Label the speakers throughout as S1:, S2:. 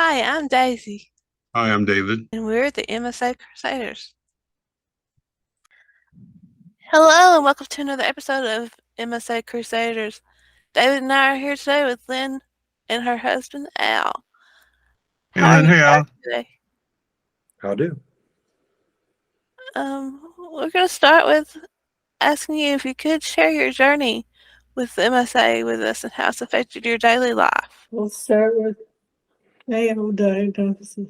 S1: Hi, I'm Daisy,
S2: Hi, I'm David.
S1: and we're the MSA Crusaders. Hello, and welcome to another episode of MSA Crusaders. David and I are here today with Lynn and her husband, Al.
S2: Hey,
S1: How are
S2: Lynn.
S1: you
S2: Hey,
S1: guys
S2: Al.
S1: today?
S3: How do?
S1: We're going to start with asking you if you could share your journey with MSA with us and how it's affected your daily life.
S4: We'll start with AO diagnosis.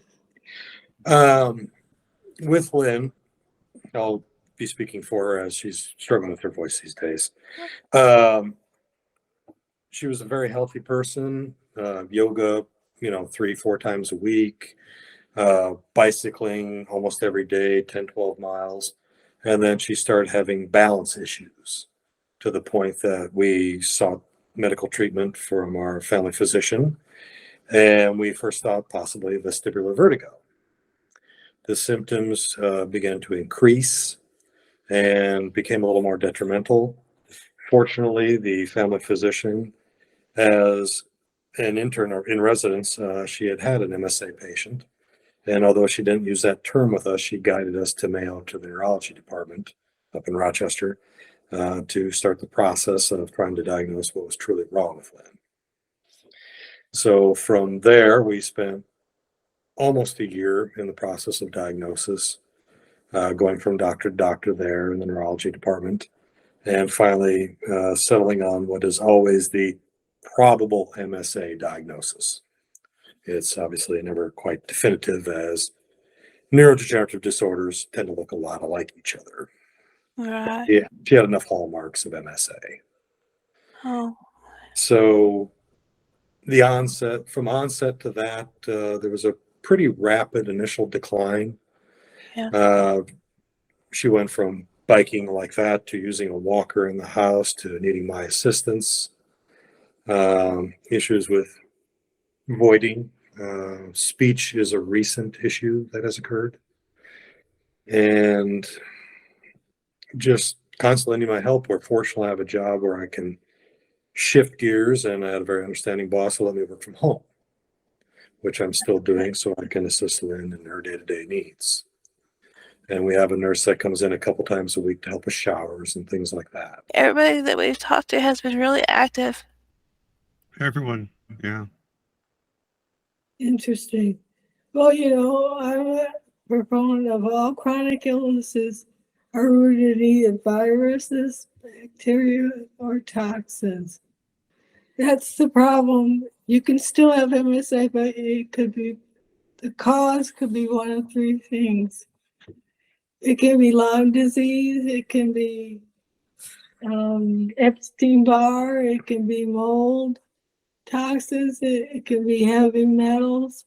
S3: Um, with Lynn, I'll be speaking for her as she's struggling with her voice these days. Um, she was a very healthy person, yoga, 3, 4 times a week, bicycling almost every day, 10, 12 miles. And then she started having balance issues to the point that we sought medical treatment from our family physician. And we first thought possibly vestibular vertigo. The symptoms began to increase and became a little more detrimental. Fortunately, the family physician, as an intern or in residence, she had an MSA patient. And although she didn't use that term with us, she guided us to Mayo to the neurology department up in Rochester to start the process of trying to diagnose what was truly wrong with Lynn. So from there, we spent almost a year in the process of diagnosis, going from doctor to doctor there in the neurology department, and finally settling on what is always the probable MSA diagnosis. It's obviously never quite definitive, as neurodegenerative disorders tend to look a lot alike each other.
S1: Right.
S3: Yeah, she had enough hallmarks of MSA.
S1: Oh,
S3: So from onset to that, there was a pretty rapid initial decline.
S1: yeah.
S3: Uh, she went from biking like that to using a walker in the house to needing my assistance. Issues with voiding. Speech is a recent issue that has occurred. And just constantly needing my help. Where fortunately I have a job where I can shift gears, and I had a very understanding boss who let me work from home, which I'm still doing so I can assist Lynn in her day-to-day needs. And we have a nurse that comes in a couple times a week to help with showers and things like that.
S1: Everybody that we've talked to has been really active.
S2: Everyone. Yeah.
S4: Interesting. Well, I'm a proponent of all chronic illnesses are rooted in either viruses, bacteria, or toxins. That's the problem. You can still have MSA, but the cause could be one of three things. It can be Lyme disease, it can be Epstein-Barr, it can be mold, toxins, it can be heavy metals.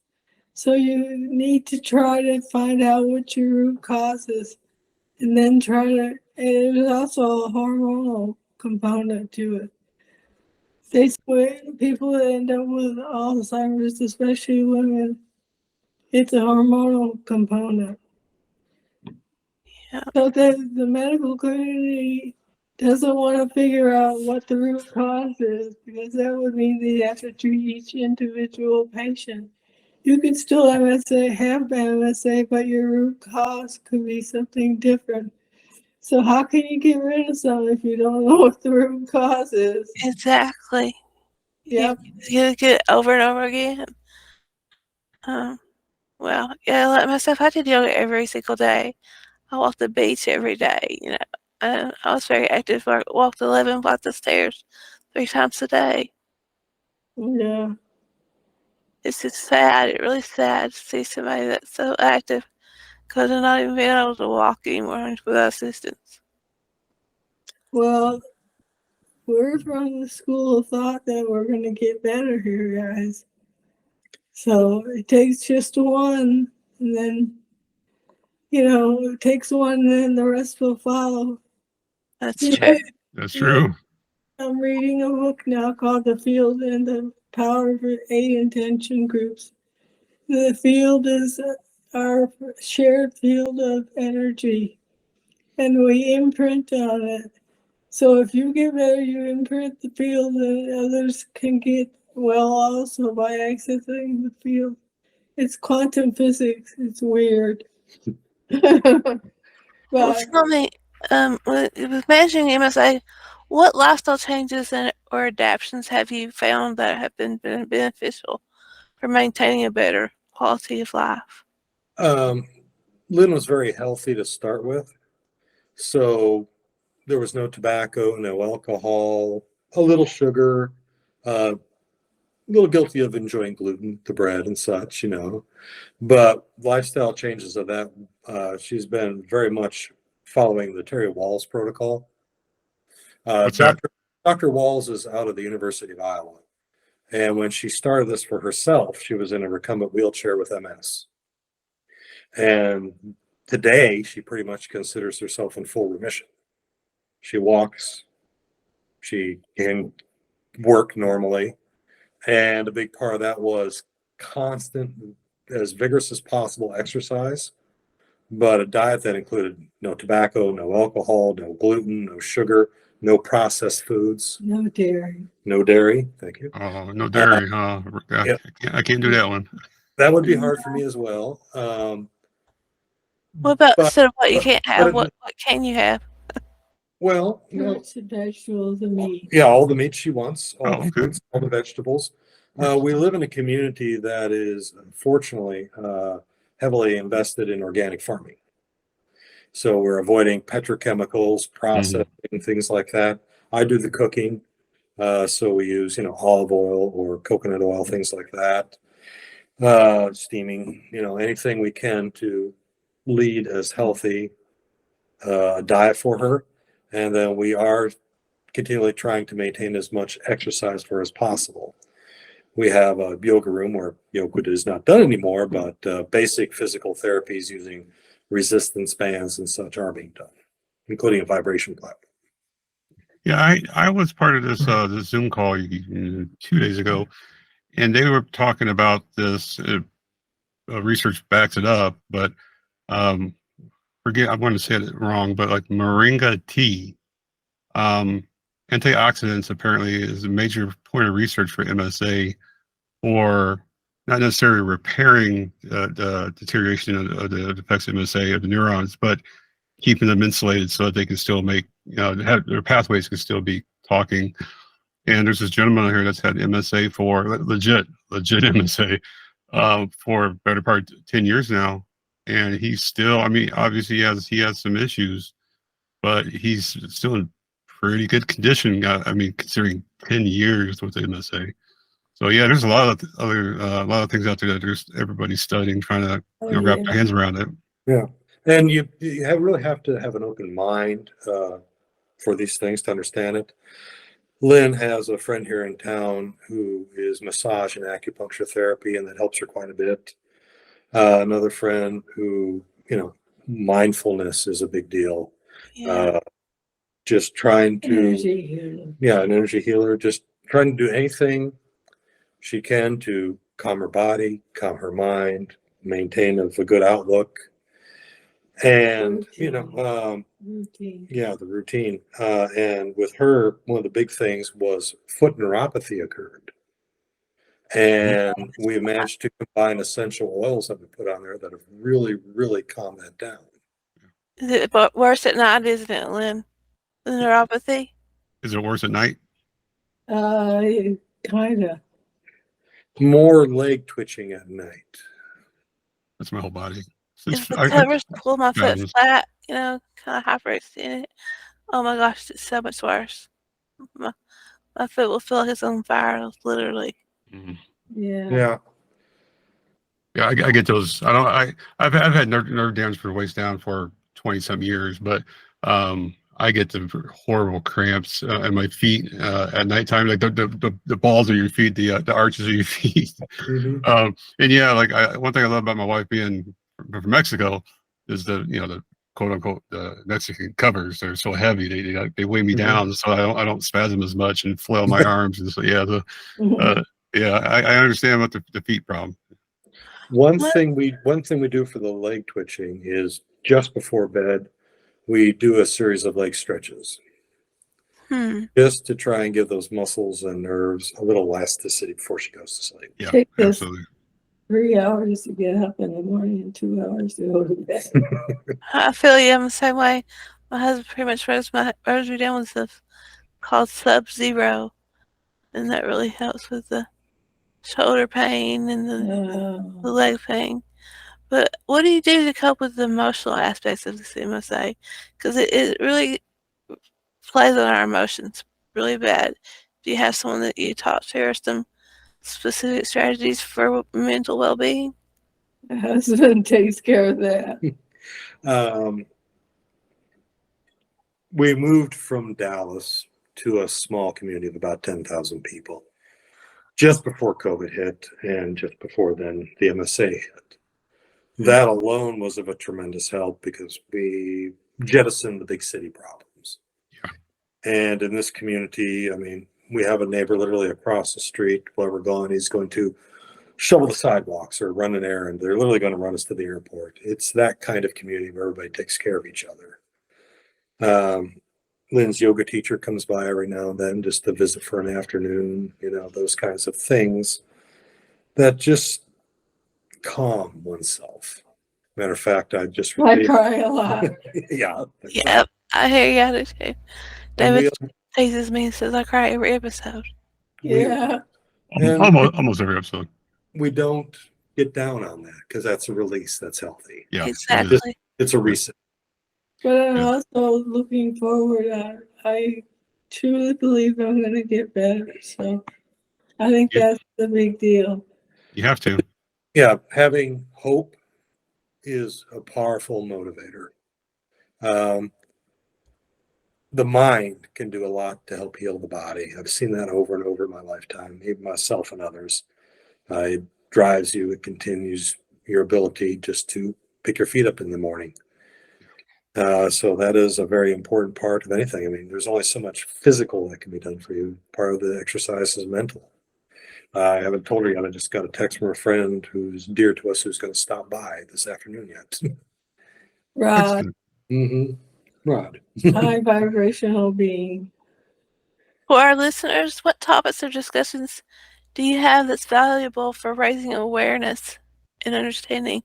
S4: So you need to try to find out what your root cause is, and then and there's also a hormonal component to it. They say people that end up with Alzheimer's, especially women, it's a hormonal component.
S1: Yeah.
S4: So the medical community doesn't want to figure out what the root cause is, because that would mean they have to treat each individual patient. You can still have MSA, but your root cause could be something different. So how can you get rid of something if you don't know what the root cause is?
S1: Exactly. You,
S4: Yep.
S1: you get it over and over again. Well, yeah, like myself, I did yoga every single day. I walked the beach every day, I was very active. I walked 11 flights of stairs 3 times a day.
S4: Yeah.
S1: It's just sad. It's really sad to see somebody that's so active because they're not even being able to walk anymore without assistance.
S4: Well, we're from the school of thought that we're going to get better here, guys. So it takes just one, and then, it takes one, and then the rest will follow.
S1: That's
S4: You
S1: true.
S4: know,
S2: That's
S4: yeah,
S2: true.
S4: I'm reading a book now called The Field and the Power of Eight Intention Groups. The field is our shared field of energy, and we imprint on it. So if you get better, you imprint the field, and others can get well also by accessing the field. It's quantum physics. It's weird.
S1: Well,
S4: But
S1: tell me, with managing MSA, what lifestyle changes or adaptations have you found that have been beneficial for maintaining a better quality of life?
S3: Lynn was very healthy to start with. So there was no tobacco, no alcohol, a little sugar, a little guilty of enjoying gluten, the bread and such, But lifestyle changes of that, she's been very much following the Terry Walls protocol.
S2: What's that?
S3: Dr. Walls is out of the University of Iowa. And when she started this for herself, she was in a recumbent wheelchair with MS. And today, she pretty much considers herself in full remission. She walks, she can work normally. And a big part of that was constant, as vigorous as possible exercise, but a diet that included no tobacco, no alcohol, no gluten, no sugar, no processed foods,
S4: no dairy.
S3: no dairy. Thank you.
S2: Oh, no dairy, huh?
S3: Yeah.
S2: I can't do that one.
S3: That would be hard for me as well.
S1: What about
S3: But-
S1: instead of what you
S3: but-
S1: can't
S3: but
S1: have,
S3: it-
S1: what can you have?
S3: Well,
S4: Fruits and vegetables and meat.
S3: yeah, all the meat she wants, all
S2: Oh,
S3: the
S2: okay.
S3: fruits, all the vegetables. We live in a community that is unfortunately heavily invested in organic farming. So we're avoiding petrochemicals, processing, things like that. I do the cooking. So we use, olive oil or coconut oil, things like that. Steaming, anything we can to lead as healthy a diet for her. And then we are continually trying to maintain as much exercise for her as possible. We have a yoga room where yoga is not done anymore, but basic physical therapies using resistance bands and such are being done, including a vibration platform.
S2: Yeah, I was part of this Zoom call 2 days ago, and they were talking about this. Research backs it up, but forget I want to say it wrong, but like moringa tea, antioxidants apparently is a major point of research for MSA, or not necessarily repairing the deterioration of the effects of MSA of the neurons, but keeping them insulated so that they can still make, have, their pathways can still be talking. And there's this gentleman out here that's had MSA for legit MSA for a better part of 10 years now. And he's still, I mean, obviously he has some issues, but he's still in pretty good condition. I mean, considering 10 years with MSA. So yeah, there's a lot of things out there that there's everybody's studying, trying to wrap their hands around it.
S3: Yeah, and you really have to have an open mind for these things to understand it. Lynn has a friend here in town who is massage and acupuncture therapy, and that helps her quite a bit. Another friend who, mindfulness is a big deal.
S1: Yeah.
S3: Just trying to,
S4: Energy healing.
S3: yeah, an energy healer, just trying to do anything she can to calm her body, calm her mind, maintain a good outlook. And,
S4: Routine.
S3: yeah, the routine. And with her, one of the big things was foot neuropathy occurred. And we managed to combine essential oils that we put on there that have really, really calmed that down.
S1: Is it but worse at night, isn't it, Lynn? The neuropathy?
S2: Is it worse at night?
S4: Kinda.
S3: More leg twitching at night.
S2: That's my whole body.
S1: If the covers pull my foot
S2: Mountains.
S1: flat, kind of hyperextended, oh my gosh, it's so much worse. My foot will feel like it's on fire, literally.
S4: Yeah.
S2: Yeah, I get those. I've had nerve damage from the waist down for 20-some years, but I get the horrible cramps in my feet at nighttime, like the balls of your feet, the arches of your feet.
S3: Mhm.
S2: And yeah, like one thing I love about my wife being from Mexico is the quote unquote the Mexican covers. They're so heavy, they weigh me down, so I don't spasm as much and flail my arms. And so yeah, I understand about the feet problem.
S3: One thing we do for the leg twitching is just before bed, we do a series of leg stretches just to try and give those muscles and nerves a little elasticity before she goes to sleep.
S2: Yeah,
S4: Take this.
S2: absolutely.
S4: 3 hours to get up in the morning and 2 hours to go to bed.
S1: I feel you. I'm the same way. My husband pretty much rose me down with stuff called Sub-Zero, and that really helps with the shoulder pain and the leg pain. But what do you do to cope with the emotional aspects of this MSA? Because it really plays on our emotions really bad. Do you have someone that you talk to or some specific strategies for mental well-being?
S4: My husband takes care of that.
S3: We moved from Dallas to a small community of about 10,000 people just before COVID hit, and just before then the MSA hit. That alone was of a tremendous help because we jettisoned the big city problems.
S2: Yeah.
S3: And in this community, I mean, we have a neighbor literally across the street. While we're gone, he's going to shovel the sidewalks or run an errand. They're literally going to run us to the airport. It's that kind of community where everybody takes care of each other. Lynn's yoga teacher comes by every now and then just to visit for an afternoon, you know, those kinds of things that just calm oneself. Matter of fact, I just
S4: I cry a lot.
S3: yeah.
S1: Yep, I hear you. I do too.
S3: And
S1: David teases me and says I cry every episode.
S4: Yeah.
S3: And
S2: Almost every episode.
S3: we don't get down on that because that's a release that's healthy.
S2: Yeah.
S1: Exactly.
S3: It's a reset.
S4: But I'm
S2: Yeah.
S4: also looking forward. I truly believe I'm going to get better. So I think
S2: Yeah.
S4: that's the big deal.
S2: You have to.
S3: Yeah, having hope is a powerful motivator. The mind can do a lot to help heal the body. I've seen that over and over in my lifetime, even myself and others. It drives you, it continues your ability just to pick your feet up in the morning. So that is a very important part of anything. I mean, there's only so much physical that can be done for you. Part of the exercise is mental. I haven't told her yet. I just got a text from a friend who's dear to us who's going to stop by this afternoon yet.
S4: Rod,
S3: Rod.
S4: high vibrational being.
S1: For our listeners, what topics or discussions do you have that's valuable for raising awareness and understanding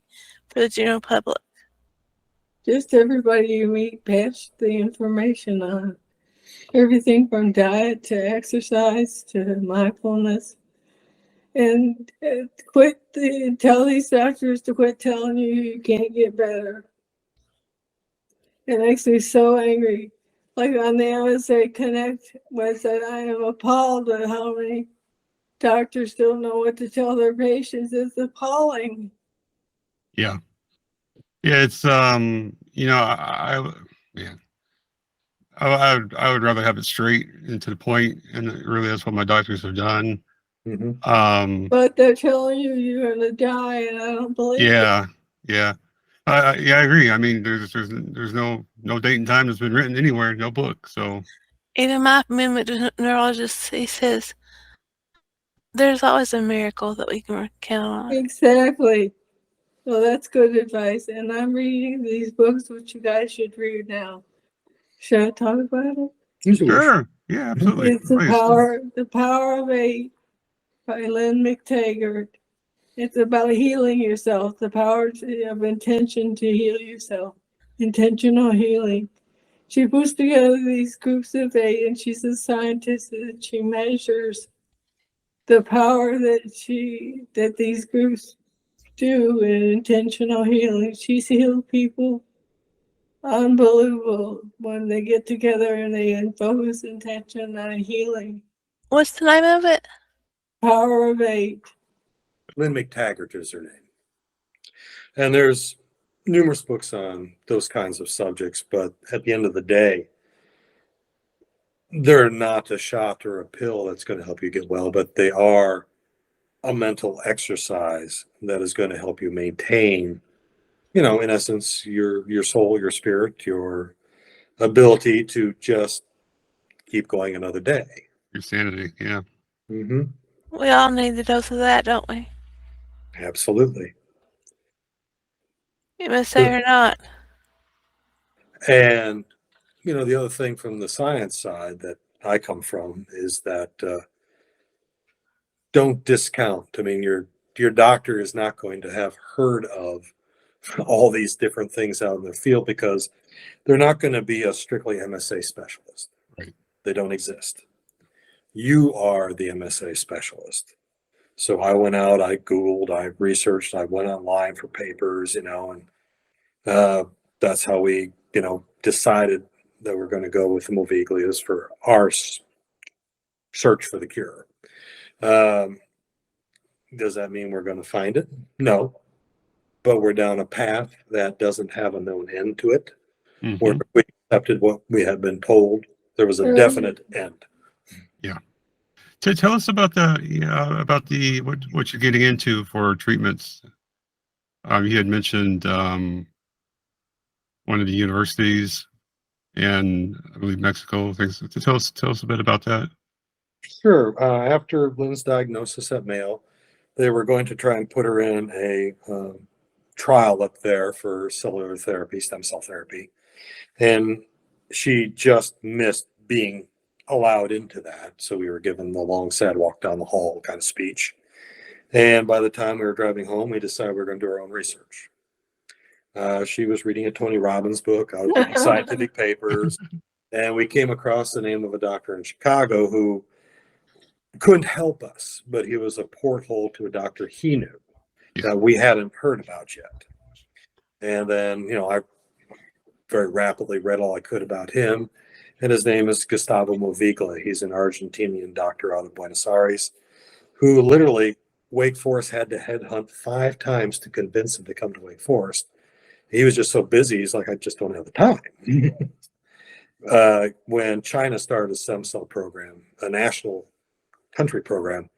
S1: for the general public?
S4: Just everybody you meet, pass the information on. Everything from diet to exercise to mindfulness. And tell these doctors to quit telling you you can't get better. It makes me so angry. Like on the MSA Connect website, I am appalled at how many doctors don't know what to tell their patients. It's appalling.
S2: Yeah. Yeah. It's you know, I would rather have it straight and to the point, and really that's what my doctors have done.
S4: But they're telling you you're gonna die, and I don't believe it.
S2: Yeah. I agree. I mean, there's no date and time that's been written anywhere, no book. So
S1: Even my movement neurologist, he says there's always a miracle that we can count on.
S4: Exactly. Well, that's good advice. And I'm reading these books, which you guys should read now. Should I talk about it?
S2: sure. Yeah, absolutely.
S4: It's The Power of Eight by Lynn McTaggart. It's about healing yourself, the power of intention to heal yourself, intentional healing. She puts together these groups of 8, and she's a scientist, and she measures the power that these groups do in intentional healing. She's healed people unbelievable when they get together and they focus intention on healing.
S1: What's the name of it?
S4: Power of 8.
S3: Lynn McTaggart is her name. And there's numerous books on those kinds of subjects, but at the end of the day, they're not a shot or a pill that's going to help you get well, but they are a mental exercise that is going to help you maintain, you know, in essence, your soul, your spirit, your ability to just keep going another day.
S2: Your sanity. Yeah.
S1: We all need the dose of that, don't we?
S3: Absolutely.
S1: MSA or not.
S3: And, you know, the other thing from the science side that I come from is that don't discount. I mean, your doctor is not going to have heard of all these different things out in the field because they're not going to be a strictly MSA specialist.
S2: Right.
S3: They don't exist. You are the MSA specialist. So I went out, I Googled, I researched, I went online for papers, and that's how we, decided that we're going to go with the Moviglias for our search for the cure. Does that mean we're going to find it? No, but we're down a path that doesn't have a known end to it. Where we accepted what we had been told. There was a definite end.
S2: Yeah. Tell us about what you're getting into for treatments. You had mentioned one of the universities and I believe Mexico. Things. Tell us a bit about that.
S3: Sure. After Lynn's diagnosis at Mayo, they were going to try and put her in a trial up there for cellular therapy, stem cell therapy. And she just missed being allowed into that. So we were given the long, sad walk down the hall kind of speech. And by the time we were driving home, we decided we were going to do our own research. She was reading a Tony Robbins book. I was reading scientific papers. And we came across the name of a doctor in Chicago who couldn't help us, but he was a porthole to a doctor he knew that we hadn't heard about yet. And then, I very rapidly read all I could about him. And his name is Gustavo Moviglia. He's an Argentinian doctor out of Buenos Aires who literally Wake Forest had to headhunt 5 times to convince him to come to Wake Forest. He was just so busy. He's like, I just don't have the time. When China started a stem cell program, a national country program,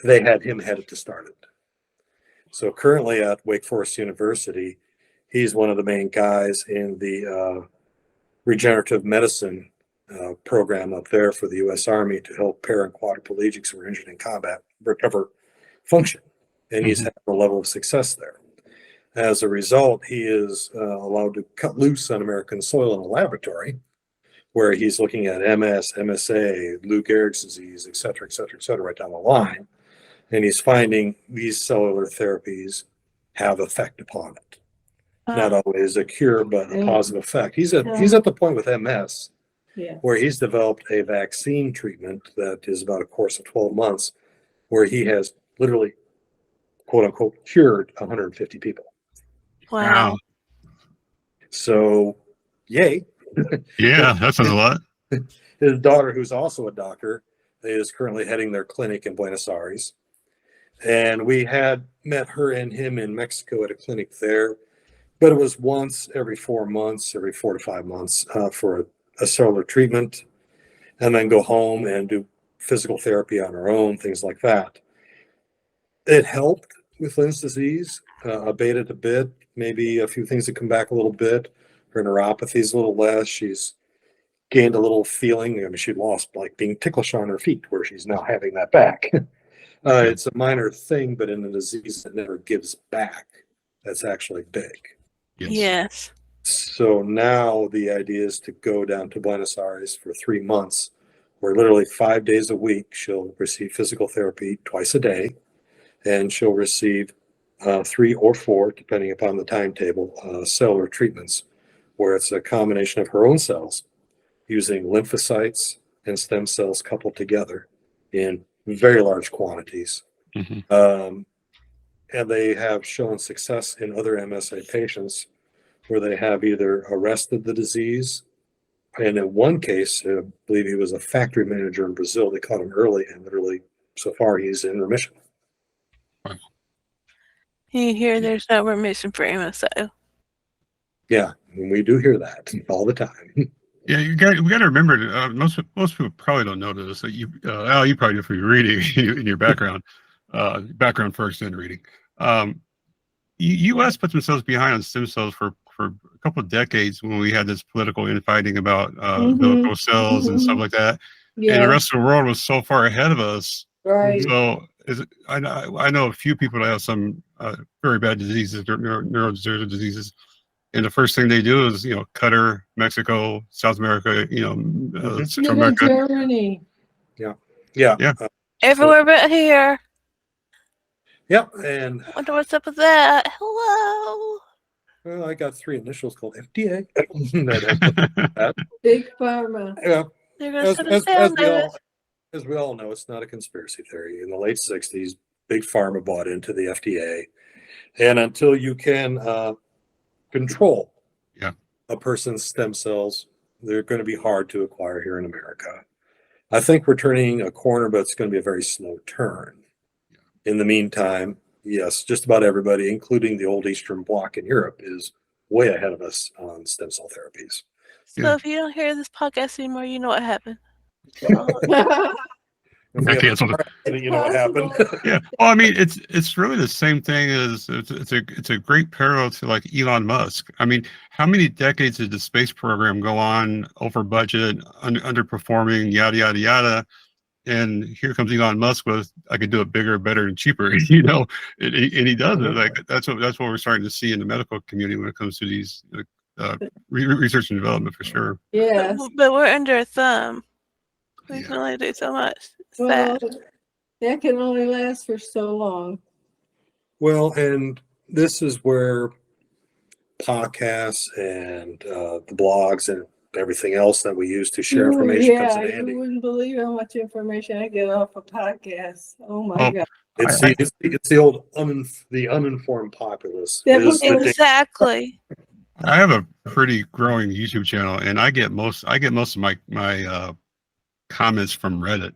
S3: they had him headed to start it. So currently at Wake Forest University, he's one of the main guys in the regenerative medicine program up there for the U.S. Army to help para and quadriplegics who are injured in combat recover function. And he's had a level of success there. As a result, he is allowed to cut loose on American soil in a laboratory where he's looking at MS, MSA, Lou Gehrig's disease, et cetera, right down the line. And he's finding these cellular therapies have effect upon it. Not always a cure, but a positive effect. He's at the point with MS where he's developed a vaccine treatment that is about a course of 12 months where he has literally, quote unquote, cured 150 people.
S1: Wow.
S3: So, yay.
S2: Yeah, that sounds a lot.
S3: His daughter, who's also a doctor, is currently heading their clinic in Buenos Aires. And we had met her and him in Mexico at a clinic there. But it was once every 4 months, every 4 to 5 months for a cellular treatment, and then go home and do physical therapy on her own, things like that. It helped with Lynn's disease, abated a bit, maybe a few things that come back a little bit. Her neuropathy is a little less. She's gained a little feeling. I mean, she lost like being ticklish on her feet, where she's now having that back. It's a minor thing, but in a disease that never gives back, that's actually big.
S1: Yes.
S3: So now the idea is to go down to Buenos Aires for 3 months, where literally 5 days a week she'll receive physical therapy twice a day, and she'll receive 3 or 4, depending upon the timetable, cellular treatments, where it's a combination of her own cells using lymphocytes and stem cells coupled together in very large quantities. And they have shown success in other MSA patients where they have either arrested the disease. And in one case, I believe he was a factory manager in Brazil. They caught him early, and literally, so far, he's in remission.
S1: You hear there's no remission for MSO.
S3: Yeah, and we do hear that all the time.
S2: Yeah, we got to remember. Most people probably don't know this. That you probably do for your reading in your background, background first, then reading. U.S. put themselves behind on stem cells for a couple of decades when we had this political infighting about umbilical cells and stuff like that. Yeah. And the rest of the world was so far ahead of us.
S4: Right.
S2: So I know a few people that have some very bad diseases, neurodegenerative diseases. And the first thing they do is, Qatar, Mexico, South America, Central America.
S4: Germany.
S3: Yeah.
S1: Everywhere but here.
S3: Yeah, and
S1: Wonder what's up with that. Hello.
S3: well, I got 3 initials called FDA. That has that.
S4: Big pharma.
S3: Yeah,
S1: You're gonna
S3: as,
S1: shut us
S3: as, as
S1: down,
S3: we
S1: David.
S3: all as we all know, it's not a conspiracy theory. In the late 60s, big pharma bought into the FDA, and until you can control
S2: Yeah.
S3: a person's stem cells, they're going to be hard to acquire here in America. I think we're turning a corner, but it's going to be a very slow turn. In the meantime, yes, just about everybody, including the old Eastern Bloc in Europe, is way ahead of us on stem cell therapies.
S1: So
S2: Yeah.
S1: if you don't hear this podcast anymore, you know what happened.
S3: If we
S2: I
S3: have
S2: canceled it.
S3: you know what happened.
S2: Yeah. Well, I mean, it's really the same thing as it's a great parallel to like Elon Musk. I mean, how many decades did the space program go on over budget, underperforming, yada yada yada, and here comes Elon Musk with I could do it bigger, better, and cheaper. And he does it. Like that's what we're starting to see in the medical community when it comes to these research and development for sure.
S4: Yes.
S1: But we're under a thumb. We
S2: Yeah.
S1: can only do so much. It's
S4: Well,
S1: sad.
S4: that can only last for so long.
S3: Well, and this is where podcasts and the blogs and everything else that we use to share information comes in
S4: You
S3: handy.
S4: wouldn't believe how much information I get off of podcasts. Oh my
S2: Oh,
S4: God.
S3: It's the old the uninformed populace.
S4: That
S3: Is
S4: was
S3: the
S1: Exactly.
S2: I have a pretty growing YouTube channel, and I get most of my comments from Reddit.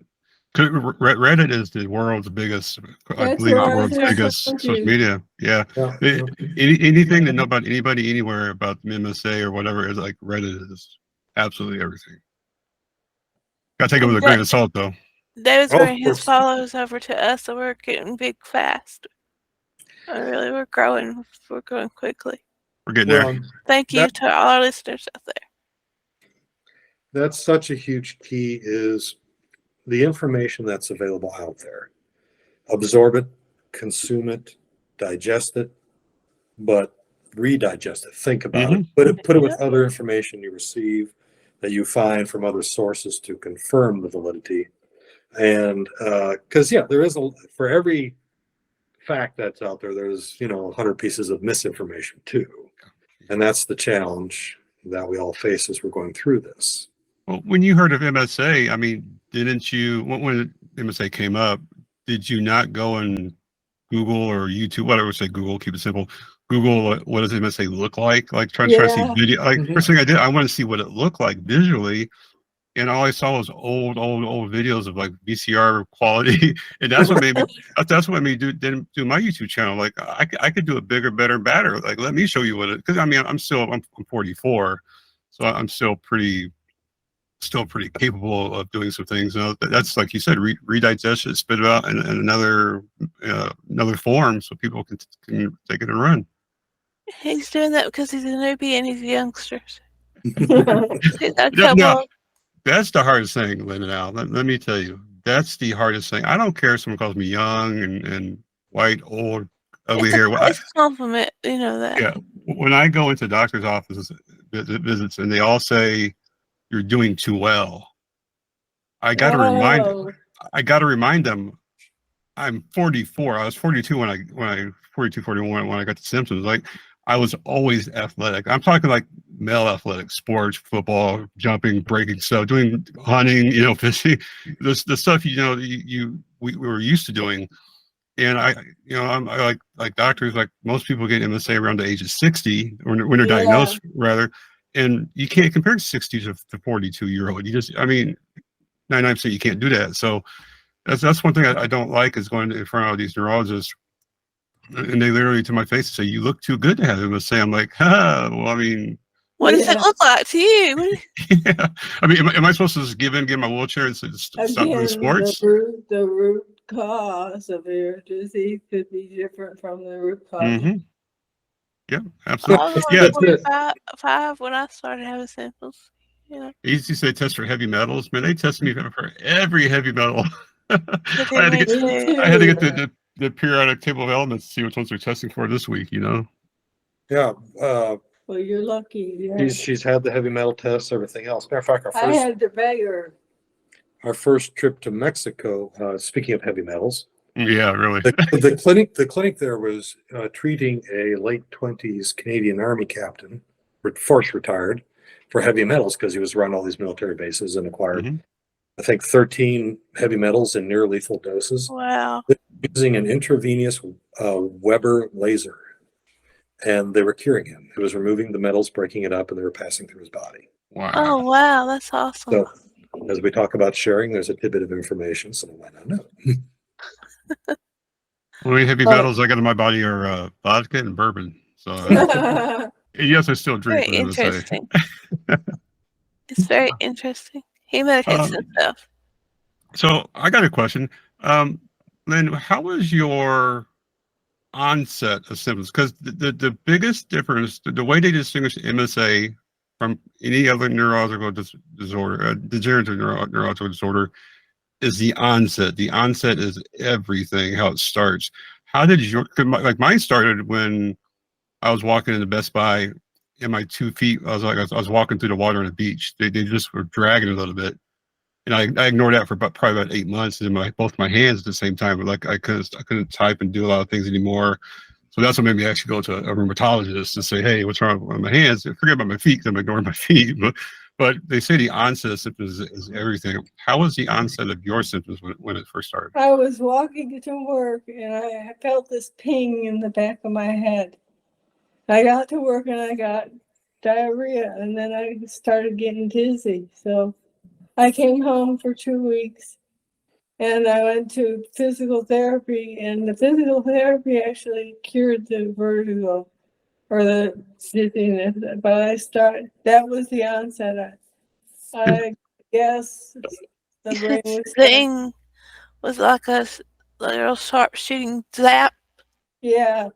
S2: Reddit is the world's biggest, I
S4: That's
S2: believe,
S4: what
S2: the
S4: I was
S2: world's
S4: just
S2: biggest
S4: saying
S2: social
S4: too.
S2: media. Yeah,
S3: yeah.
S2: anything to know about anybody anywhere about the MSA or whatever is like Reddit is absolutely everything. Got to take it with a grain of salt, though.
S1: David's
S3: Oh, of
S1: bringing his
S3: course.
S1: followers over to us, so we're getting big fast. Really, we're growing. We're growing quickly.
S2: We're getting there.
S3: Well,
S1: Thank you to all our listeners out there.
S3: that's such a huge key is the information that's available out there. Absorb it, consume it, digest it, but redigest it. Think about it. Put it with other information you receive that you find from other sources to confirm the validity. And because there is for every fact that's out there, there's 100 pieces of misinformation too, and that's the challenge that we all face as we're going through this.
S2: Well, when you heard of MSA, I mean, didn't you, when MSA came up, did you not go and Google or YouTube, whatever, say Google, keep it simple, Google, what does MSA look like? Like try to see video. Like first thing I did, I wanted to see what it looked like visually. And all I saw was old videos of like VCR quality. And that's what made me do my YouTube channel. Like I could do it bigger, better, better. Like, let me show you what it, because I mean, I'm 44. So I'm still pretty capable of doing some things. That's like you said, redigest it, spit it out in another form so people can take it and run.
S1: He's doing that because he's a newbie and he's youngsters. He's got a couple.
S2: No, that's the hardest thing, Lynn and Al. Let me tell you, that's the hardest thing. I don't care if someone calls me young and white, old, ugly hair.
S1: It's a compliment, you know that.
S2: Yeah. When I go into doctor's offices visits and they all say you're doing too well, I got to remind them I'm 44. I was 42 when I 42, 41 when I got the symptoms. Like I was always athletic. I'm talking like male athletic, sports, football, jumping, breaking stuff, doing hunting, fishing, the stuff we were used to doing. And I'm like doctors, like most people get MSA around the age of 60 when they're diagnosed rather. And you can't compare 60 to 42-year-old. You just, I mean, 99% you can't do that. So that's one thing I don't like is going in front of these neurologists and they literally to my face say, "You look too good to have MSA." I'm like, well, I mean,
S1: what does it look like to you?
S2: Yeah. I mean, am I supposed to just give my wheelchair and stop doing sports?
S4: The root cause of your disease could be different from the root cause.
S2: Yeah, absolutely.
S1: I was
S2: Yeah,
S1: 45 when I started having symptoms.
S2: They used to say test for heavy metals. Man, they tested me for every heavy metal. I had to get the periodic table of elements to see which ones they're testing for this week.
S3: Yeah.
S4: Well, you're lucky. Yeah.
S3: She's had the heavy metal tests, everything else. Matter of fact,
S4: I had to beg her.
S3: Our first trip to Mexico, speaking of heavy metals,
S2: Yeah, really.
S3: The clinic there was treating a late 20s Canadian Army captain, force retired, for heavy metals because he was around all these military bases and acquired,
S2: Mhm.
S3: I think, 13 heavy metals in near lethal doses
S1: Wow.
S3: using an intravenous Weber laser. And they were curing him. It was removing the metals, breaking it up, and they were passing through his body.
S2: Wow.
S1: Oh, wow. That's awesome.
S3: So, as we talk about sharing, there's a tidbit of information someone might not know.
S2: Only heavy metals I got in my body are vodka and bourbon. So yes, I still drink
S1: Very
S2: for MSA.
S1: interesting. It's very interesting. He medicates himself.
S2: So I got a question. Lynn, how was your onset of symptoms? Because the biggest difference, the way they distinguish MSA from any other neurological disorder, degenerative neurological disorder, is the onset. The onset is everything, how it starts. How did your, like mine started when I was walking in the Best Buy and my 2 feet, I was walking through the water on the beach. They just were dragging a little bit. And I ignored that for probably about 8 months, and both my hands at the same time. But like I couldn't type and do a lot of things anymore. So that's what made me actually go to a rheumatologist to say, hey, what's wrong with my hands? Forget about my feet because I'm ignoring my feet. But they say the onset of symptoms is everything. How was the onset of your symptoms when it first started?
S4: I was walking to work and I felt this ping in the back of my head. I got to work and I got diarrhea, and then I started getting dizzy. So I came home for 2 weeks and I went to physical therapy, and the physical therapy actually cured the vertigo or the dizziness. But that was the onset. I guess the brain was
S1: His thing was like a little sharp shooting zap.
S4: yeah,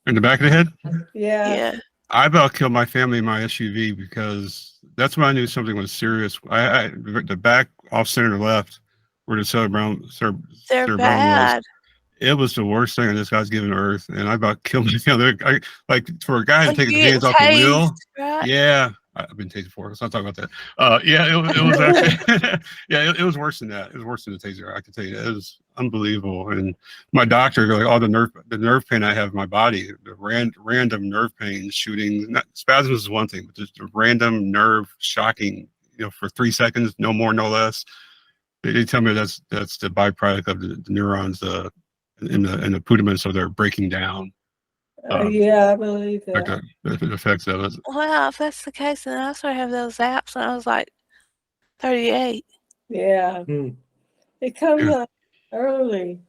S2: In the back of the head?
S4: yeah.
S1: Yeah.
S2: I about killed my family in my SUV because that's when I knew something was serious. The back off center left where the
S1: They're
S2: cerebellum was.
S1: bad.
S2: It was the worst thing on this guy's given earth, and I about killed my family. Like for a guy to
S1: Like
S2: take his
S1: you get
S2: hands off the
S1: tased,
S2: wheel.
S1: right?
S2: Yeah, I've been tased before. Let's not talk about that. Yeah, it was actually, yeah, it was worse than that. It was worse than the taser. I can tell you, it was unbelievable. And my doctor, like all the nerve pain I have in my body, the random nerve pain shooting, not, spasms is one thing, but just a random nerve shocking, for 3 seconds, no more, no less. They tell me that's the byproduct of the neurons in the putamen, so they're breaking down.
S4: Yeah, I believe
S2: Like
S4: that.
S2: the effects of it.
S1: Wow, if that's the case, then I started having those zaps when I was like 38.
S4: Yeah,
S3: Hmm.
S4: it comes
S2: Yeah.
S4: up early.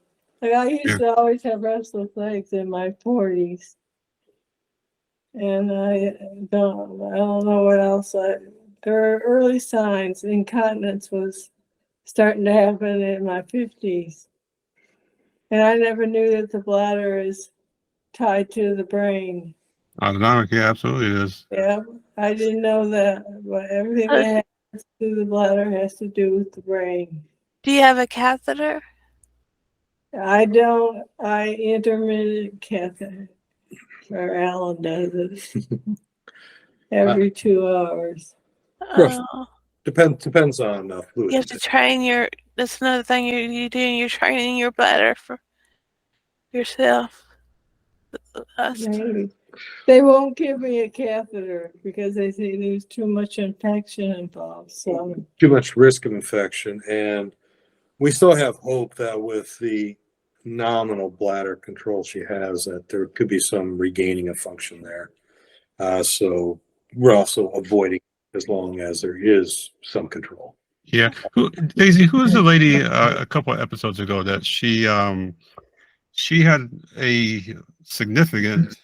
S4: Like I used to always have restless legs in my 40s, and I don't know what else. There are early signs. Incontinence was starting to happen in my 50s, and I never knew that the bladder is tied to the brain.
S2: Autonomic, yeah, absolutely it is.
S4: Yeah, I didn't know that, but everything
S1: Uh,
S4: that happens to the bladder has to do with the brain.
S1: Do you have a catheter?
S4: I don't, intermittent catheter, or Alan does it every 2 hours.
S3: Rough.
S1: Oh,
S3: Depends on fluid
S1: you have to
S3: intake.
S1: train your. That's another thing you do. You're training your bladder for yourself. Us.
S4: They won't give me a catheter because they say there's too much infection involved, so.
S3: Too much risk of infection, and we still have hope that with the nominal bladder control she has, that there could be some regaining of function there. So we're also avoiding as long as there is some control.
S2: Yeah. Daisy, who was the lady a couple of episodes ago that she had a significant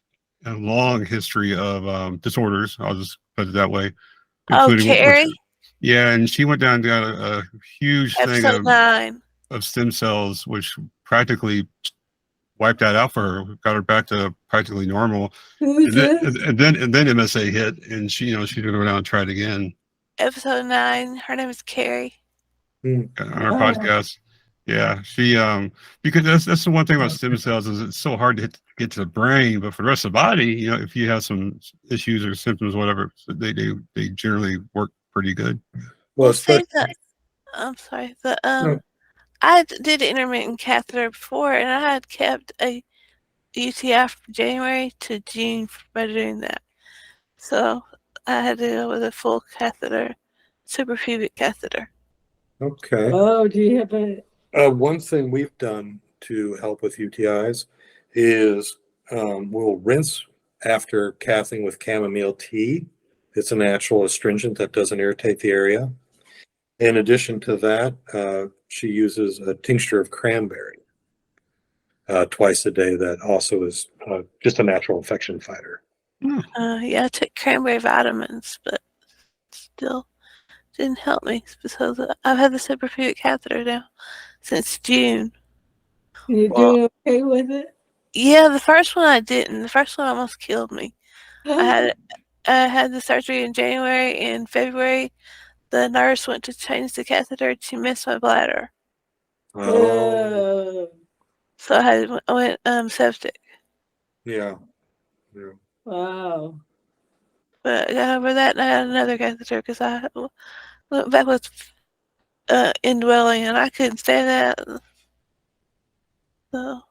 S2: and long history of disorders, I'll just put it that way,
S1: Oh,
S2: including
S1: Carrie,
S2: yeah, and she went down and got a huge thing
S1: episode 9.
S2: of stem cells, which practically wiped that out for her, got her back to practically normal.
S4: Who's
S2: And
S4: this?
S2: then MSA hit, and she she could go down and try it again
S1: Episode 9. Her name is Carrie.
S2: on our
S4: Oh.
S2: podcast. Yeah, she because that's the one thing about stem cells is it's so hard to get to the brain, but for the rest of the body, if you have some issues or symptoms, whatever, they generally work pretty good.
S3: Well,
S1: See,
S3: especially
S1: I'm sorry. I did intermittent catheter before, and I had kept a UTI from January to June by doing that. So I had to go with a full catheter, suprapubic catheter.
S3: Okay.
S4: Oh, do you have a,
S3: One thing we've done to help with UTIs is we'll rinse after cathing with chamomile tea. It's a natural astringent that doesn't irritate the area. In addition to that, she uses a tincture of cranberry twice a day. That also is just a natural infection fighter.
S1: Yeah, I took cranberry vitamins, but still didn't help me because I've had the suprapubic catheter now since June.
S4: you're
S1: Well,
S4: doing okay with it?
S1: yeah, the first one I didn't. The first one almost killed me. I had the surgery in January. In February, the nurse went to change the catheter. She missed my bladder,
S3: Oh,
S1: so I went septic.
S3: yeah. Yeah.
S4: Wow.
S1: But I got over that, and I got another catheter because I went back with indwelling, and I couldn't stand that. So,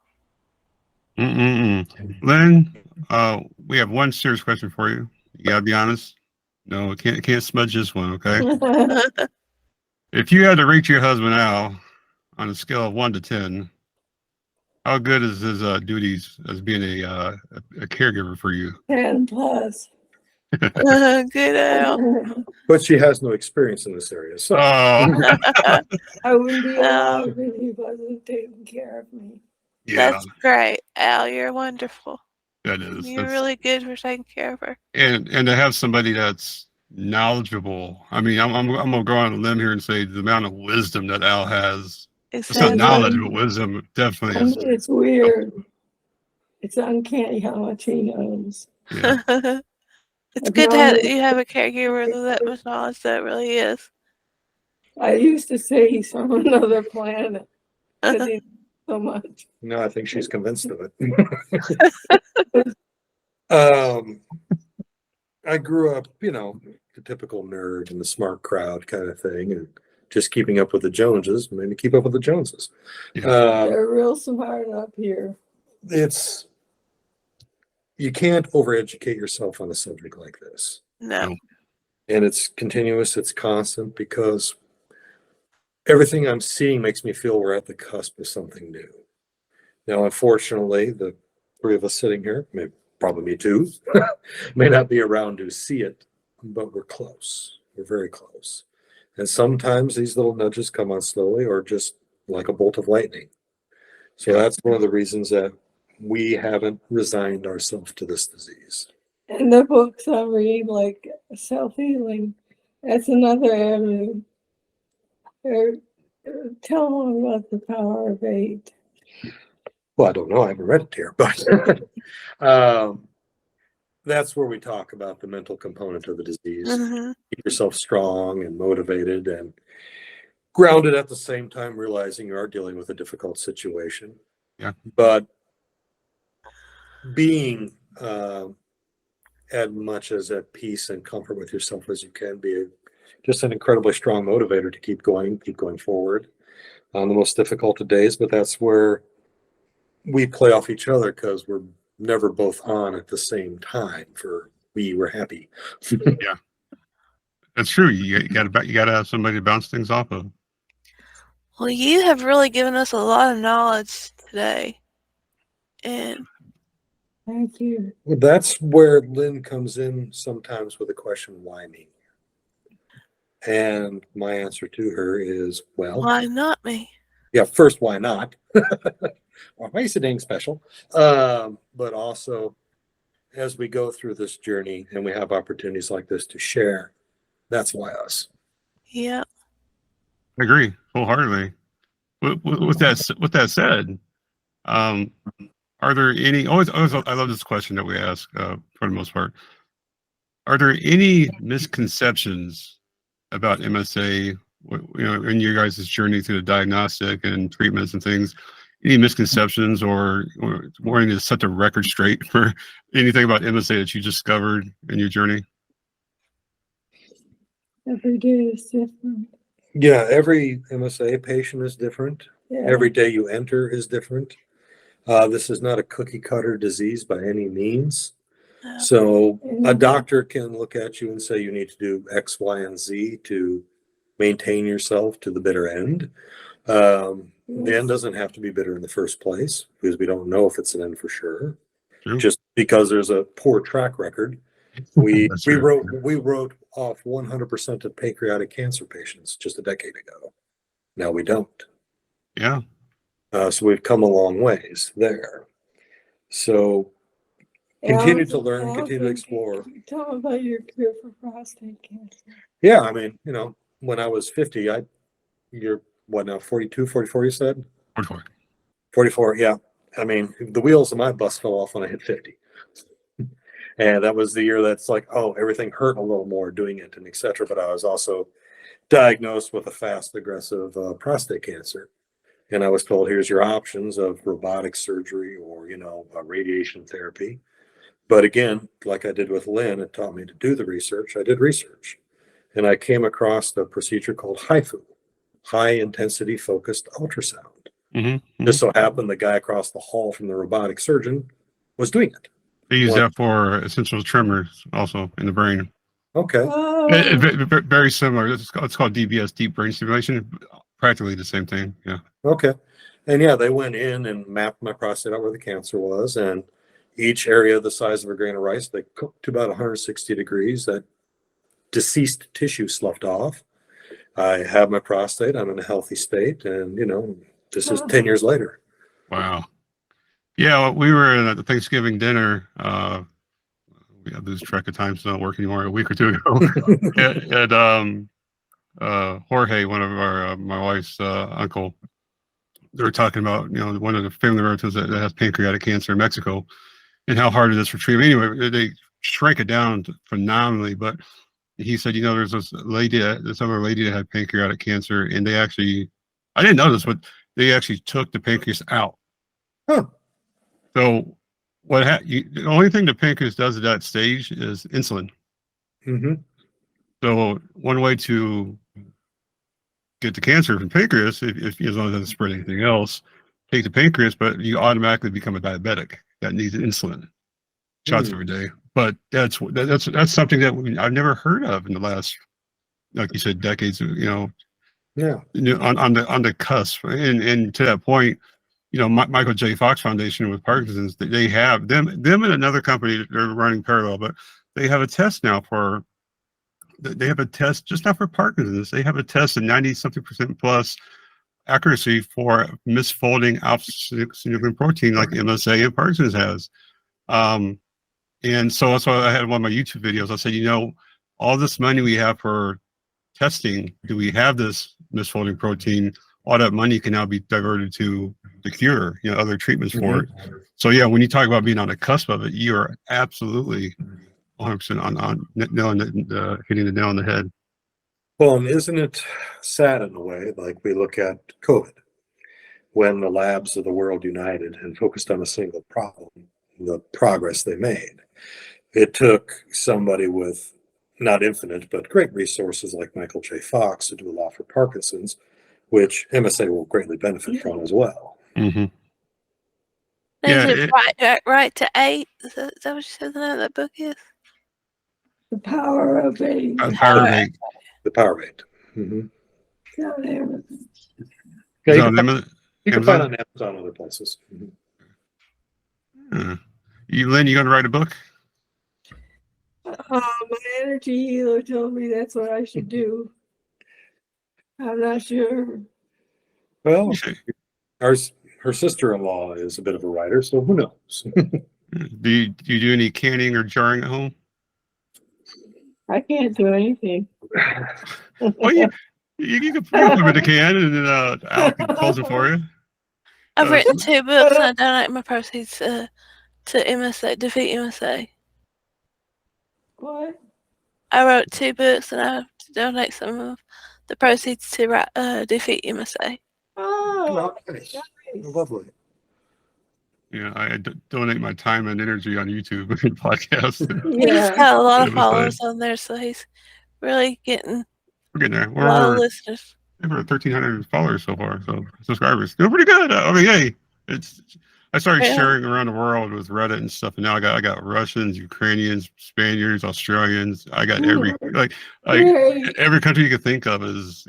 S2: Lynn, we have one serious question for you. You gotta be honest. No, can't smudge this one, okay? If you had to rate your husband Al on a scale of 1 to 10, how good is his duties as being a caregiver for you?
S4: 10 plus.
S1: good Al.
S3: But she has no experience in this area. So
S2: Oh,
S4: I wouldn't be alive if he wasn't taking care of me.
S2: yeah,
S1: That's great, Al. You're wonderful.
S2: that is.
S1: You're
S2: That's,
S1: really good for taking care of her.
S2: and to have somebody that's knowledgeable. I mean, I'm gonna go on a limb here and say the amount of wisdom that Al has. It's not
S1: Exactly.
S2: knowledge, but wisdom definitely is.
S4: It's weird. It's uncanny how much he knows.
S2: Yeah.
S1: It's
S4: I've
S1: good to
S4: known
S1: have
S4: him-
S1: you have a caregiver with that much knowledge. That really is.
S4: I used to say he's from another planet because he knows so much.
S3: no, I think she's convinced of it. I grew up, the typical nerd in the smart crowd kind of thing, and just keeping up with the Joneses made me keep up with the Joneses.
S2: Yeah.
S4: They're real smart up here.
S3: You can't overeducate yourself on a subject like this.
S1: No.
S3: And it's continuous, it's constant, because everything I'm seeing makes me feel we're at the cusp of something new. Now, unfortunately, the three of us sitting here, probably me too, may not be around to see it, but we're close. We're very close. And sometimes these little nudges come on slowly or just like a bolt of lightning. So that's one of the reasons that we haven't resigned ourselves to this disease.
S4: And the books I read, like self-healing, that's another avenue. Tell them about the power of 8.
S3: Well, I don't know. I haven't read it here, but that's where we talk about the mental component of the disease.
S1: Mm-hmm.
S3: Keep yourself strong and motivated and grounded at the same time, realizing you are dealing with a difficult situation.
S2: Yeah.
S3: But being as much as at peace and comfort with yourself as you can be just an incredibly strong motivator to keep going forward on the most difficult of days. But that's where we play off each other, because we're never both on at the same time. We were happy.
S2: Yeah, that's true. You gotta have somebody to bounce things off of.
S1: Well, you have really given us a lot of knowledge today, and
S4: Thank you.
S3: Well, that's where Lynn comes in sometimes with a question, why me? And my answer to her is, well,
S1: why not me?
S3: yeah, first, why not? Why is it dang special? But also, as we go through this journey and we have opportunities like this to share, that's why us.
S1: Yeah.
S2: I agree wholeheartedly. With that said, are there any? Always, I love this question that we ask for the most part. Are there any misconceptions about MSA? In your guys' journey through the diagnostic and treatments and things, any misconceptions or wanting to set the record straight for anything about MSA that you discovered in your journey?
S4: Every day is different.
S3: Yeah, every MSA patient is different.
S4: Yeah.
S3: Every day you enter is different. This is not a cookie cutter disease by any means. So a doctor can look at you and say you need to do X, Y, and Z to maintain yourself to the bitter end. The end doesn't have to be bitter in the first place because we don't know if it's an end for sure.
S2: True.
S3: Just because there's a poor track record. We
S2: That's true.
S3: wrote off 100% of pancreatic cancer patients just a decade ago. Now we don't.
S2: Yeah.
S3: So we've come a long ways there. So continue to learn, continue to explore.
S4: Tell me about your cure for prostate cancer.
S3: Yeah, I mean, when I was 50, you're what now, 42, 44, you said?
S2: 44.
S3: 44, yeah. I mean, the wheels of my bus fell off when I hit 50. And that was the year that's like, oh, everything hurt a little more doing it and et cetera. But I was also diagnosed with a fast, aggressive prostate cancer. And I was told, here's your options of robotic surgery or, radiation therapy. But again, like I did with Lynn, it taught me to do the research. I did research. And I came across a procedure called HIFU, high intensity focused ultrasound.
S2: Mm-hmm.
S3: Just so happened the guy across the hall from the robotic surgeon was doing it.
S2: They use that for essential tremors also in the brain.
S3: Okay.
S4: Oh,
S2: Very similar. It's called DBS, deep brain stimulation. Practically the same thing. Yeah.
S3: Okay. And yeah, they went in and mapped my prostate out where the cancer was, and each area the size of a grain of rice, they cooked to about 160 degrees. That deceased tissue sloughed off. I have my prostate. I'm in a healthy state, and this is 10 years later.
S2: Wow. Yeah, we were at the Thanksgiving dinner. I lose track of time, so not work anymore. A week or two ago, and Jorge, one of my wife's uncle, they were talking about one of the family relatives that has pancreatic cancer in Mexico, and how hard it is for treatment. Anyway, they shrank it down phenomenally, but he said, there's this other lady that had pancreatic cancer, and they actually, I didn't know this, but they actually took the pancreas out.
S3: Huh.
S2: So the only thing the pancreas does at that stage is insulin.
S3: Mm-hmm.
S2: So one way to get the cancer from pancreas, if as long as it doesn't spread anything else, take the pancreas, but you automatically become a diabetic that needs insulin shots every day. But that's something that I've never heard of in the last, like you said, decades.
S3: Yeah.
S2: On the cusp, and to that point, Michael J. Fox Foundation with Parkinson's, they have them and another company, they're running parallel, but they have a test now they have a test just not for Parkinson's. They have a test of 90-something% plus accuracy for misfolding alpha-synuclein protein like MSA and Parkinson's has. And so that's why I had one of my YouTube videos. I said, all this money we have for testing, do we have this misfolding protein? All that money can now be diverted to the cure, other treatments for it. So yeah, when you talk about being on the cusp of it, you are absolutely 100% on hitting the nail on the head.
S3: Well, and isn't it sad in a way, like we look at COVID, when the labs of the world united and focused on a single problem, the progress they made. It took somebody with not infinite, but great resources like Michael J. Fox to do a lot for Parkinson's, which MSA will greatly benefit from as well.
S2: Mm-hmm.
S1: Right to 8. Is that what you said the name of that book is?
S4: The Power of 8.
S2: Power of 8.
S3: The Power of 8. Mm-hmm.
S2: Yeah,
S3: you can find it on Amazon and other places.
S2: Mm-hmm. Lynn, you going to write a book?
S4: My energy healer told me that's what I should do. I'm not sure.
S3: Well, her sister-in-law is a bit of a writer, so who knows?
S2: Do you do any canning or jarring at home?
S4: I can't do anything.
S2: Well, you can put them in the can, and then Al can close it for you.
S1: I've written 2 books, and I donate my proceeds to MSA, Defeat MSA.
S4: What?
S1: I wrote 2 books, and I donate some of the proceeds to Defeat MSA.
S4: Oh,
S3: nice. Lovely.
S2: Yeah, I donate my time and energy on YouTube and podcasts.
S1: He's got a lot of
S2: MSA.
S1: followers on there, so he's really getting
S2: We're getting there.
S1: a lot of listeners.
S2: Over 1,300 followers so far, so subscribers. They're pretty good. I mean, hey, it's. I started
S1: Yeah.
S2: sharing around the world with Reddit and stuff, and now I got Russians, Ukrainians, Spaniards, Australians. I got every
S4: Great.
S2: every country you could think of is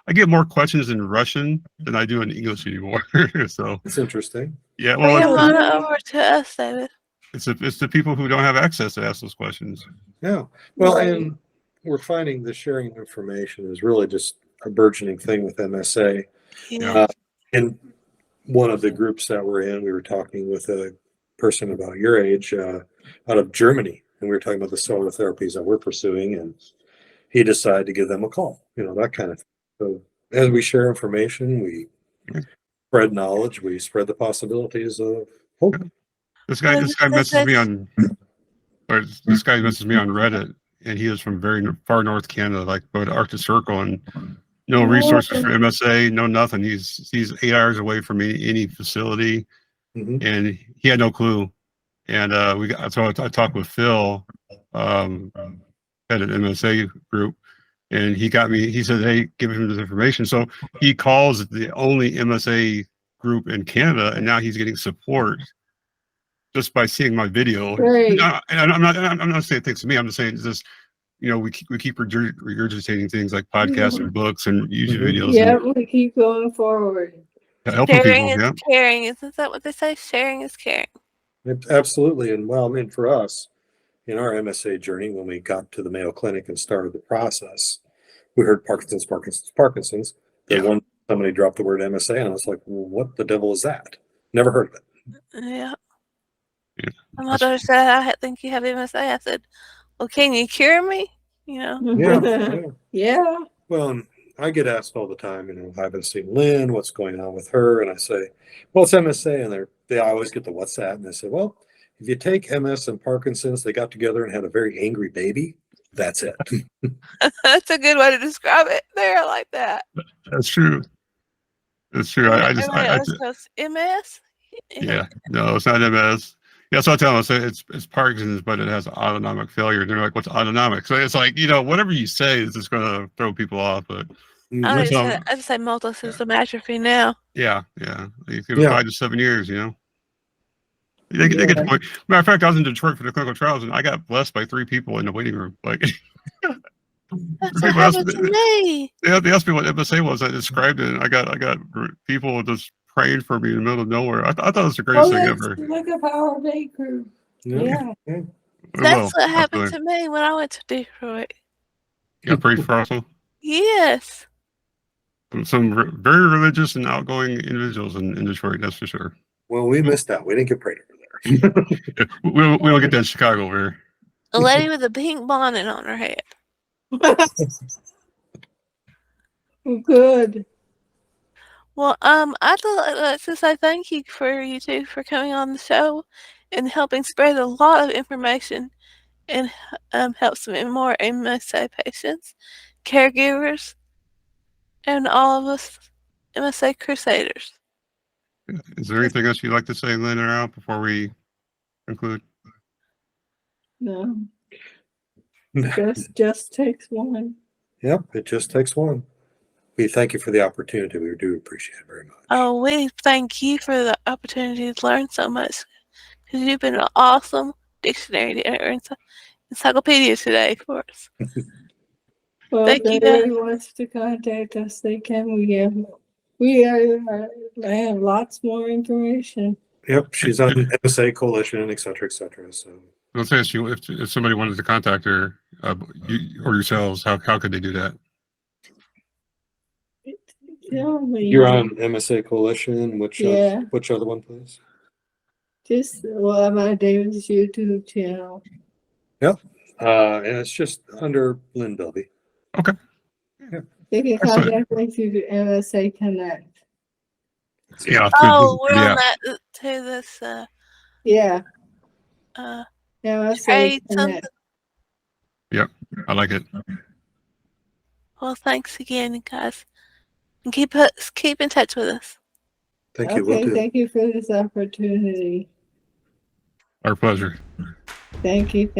S2: I get more questions in Russian than I do in English anymore. So
S3: It's interesting.
S2: yeah,
S1: Bring
S2: well,
S1: them on over to us, David.
S2: it's the people who don't have access to ask those questions.
S3: Yeah. Well,
S4: Right.
S3: and we're finding the sharing of information is really just a burgeoning thing with MSA.
S1: Yeah.
S3: In one of the groups that we're in, we were talking with a person about your age out of Germany, and we were talking about the solar therapies that we're pursuing, and he decided to give them a call, that kind of thing. So as we share information, we spread knowledge, we spread the possibilities of hope.
S2: This guy
S1: This
S2: messaged me
S1: is-
S2: on, or this guy messaged me on Reddit, and he is from very far north Canada, like about the Arctic Circle, and no resources for MSA, no nothing. He's 8 hours away from any facility,
S3: Mhm.
S2: and he had no clue. And so I talked with Phil, at an MSA group, and he said, hey, give him this information. So he calls the only MSA group in Canada, and now he's getting support just by seeing my video.
S4: Great.
S2: And I'm not saying things to me. I'm just saying it's just, we keep regurgitating things like podcasts and books and YouTube videos.
S4: Yeah, we keep going forward.
S2: And helping
S1: Sharing
S2: people.
S1: is
S2: Yeah.
S1: caring. Isn't that what they say? Sharing is caring.
S3: Absolutely. And well, I mean, for us, in our MSA journey, when we got to the Mayo Clinic and started the process, we heard Parkinson's.
S2: Yeah.
S3: One somebody dropped the word MSA, and I was like, well, what the devil is that? Never heard of it.
S1: Yeah.
S2: Yeah.
S1: My mother said, I think you have MSA. I said, well, can you cure me?
S3: Yeah.
S4: Yeah.
S3: Well, I get asked all the time, I haven't seen Lynn, what's going on with her? And I say, well, it's MSA. And they always get the what's that? And they say, well, if you take MS and Parkinson's, they got together and had a very angry baby. That's it.
S1: That's a good way to describe it. There, I like that.
S2: That's true. That's true.
S1: Everybody else goes, MS?
S2: Yeah, no, it's not MS. Yeah, so I tell them, I say it's Parkinson's, but it has autonomic failure. They're like, what's autonomic? So it's like, whatever you say is just going to throw people off. But
S1: I just say multisystem atrophy now.
S2: yeah. You give it 5 to 7 years, They get the point. Matter of fact, I was in Detroit for the clinical trials, and I got blessed by 3 people in the waiting room. Like,
S1: That's what happened to me.
S2: They asked me what MSA was. I described it, and I got people just praying for me in the middle of nowhere. I thought it was the greatest thing ever.
S4: Look at our day crew. Yeah.
S1: That's what happened to me when I went to Detroit.
S2: You got prayed for also?
S1: Yes.
S2: Some very religious and outgoing individuals in Detroit, that's for sure.
S3: Well, we missed out. We didn't get prayed over there.
S2: we don't get that in Chicago over here.
S1: A lady with a pink bonnet on her head.
S4: Good.
S1: Well, I'd like to say thank you for you two for coming on the show and helping spread a lot of information and help some more MSA patients, caregivers, and all of us MSA crusaders.
S2: Is there anything else you'd like to say, Lynn, or out before we conclude?
S4: No. Just takes one.
S3: Yep, it just takes one. We thank you for the opportunity. We do appreciate it very much.
S1: Oh, we thank you for the opportunity to learn so much because you've been an awesome dictionary or encyclopedia today for us.
S4: Well,
S1: Thank
S4: if
S1: you,
S4: anybody wants to contact us, they can. We have lots more information.
S3: Yep, she's on MSA Coalition, et cetera, et cetera. So
S2: Let's say if somebody wanted to contact her or yourselves, how could they do that?
S3: You're on MSA Coalition. Which other one, please?
S4: Just my David's YouTube channel.
S3: Yep. And it's just under Lynn Bilby.
S2: Okay.
S3: Yeah.
S4: They can contact me through the MSA Connect.
S2: Yeah.
S1: Oh, we're on that to this
S4: Yeah. MSA
S1: trade
S4: Connect.
S1: something.
S2: Yep. I like it.
S1: Well, thanks again, guys. And keep in touch with us.
S3: Thank you.
S4: Okay, thank you for this opportunity.
S2: Our pleasure.
S4: Thank you.